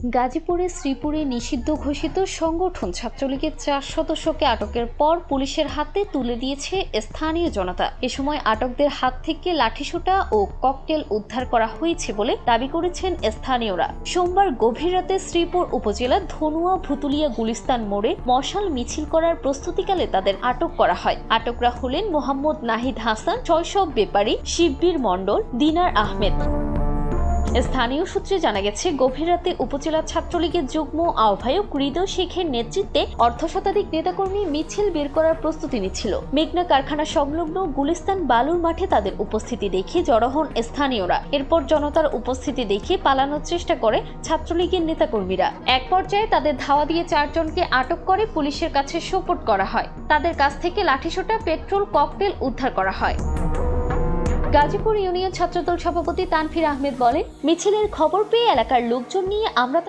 গাজীপুরে শ্রীপুরে নিষিদ্ধ ঘোষিত সংগঠন ছাত্রলীগের 4 সদস্যকে আটকের পর পুলিশের হাতে তুলে দিয়েছে স্থানীয় জনতা। এ সময় আটকদের হাত থেকে লাঠিসোঁটা ও ককটেল উদ্ধার করা হয়েছে বলে দাবি করেছেন স্থানীয়রা। সোমবার গভীর রাতে শ্রীপুর উপজেলার ধনুয়া ভুতুলিয়া গুলিস্তান মোড়ে মশাল মিছিল করার প্রস্তুতিকালে তাদের আটক করা হয়। আটকরা হলেন মোহাম্মদ নাহিদ হাসান, শৈশব ব্যাপারী, শিববীর মণ্ডল, দিনার আহমেদ। স্থানীয় সূত্রে জানা গেছে, গভীর রাতে উপজেলা ছাত্রলীগের যুগ্ম আহ্বায়ক হৃদয় শেখের নেতৃত্বে অর্ধশতাধিক নেতাকর্মী মিছিল বের করার প্রস্তুতি নিচ্ছিল। মেঘনা কারখানা সংলগ্ন গুলিস্তান বালুর মাঠে তাদের উপস্থিতি দেখে জড়ো হন স্থানীয়রা। এরপর জনতার উপস্থিতি দেখে পালানোর চেষ্টা করে ছাত্রলীগের নেতাকর্মীরা। এক পর্যায়ে তাদের ধাওয়া দিয়ে 4 জনকে আটক করে পুলিশের কাছে সোপর্দ করা হয়। তাদের কাছ থেকে লাঠিসোঁটা, পেট্রোল, ককটেল উদ্ধার করা হয়। গাজীপুর ইউনিয়ন ছাত্রদল সভাপতি তানফির আহমেদ বলেন, মিছিলের খবর পেয়ে এলাকার লোকজন নিয়ে আমরা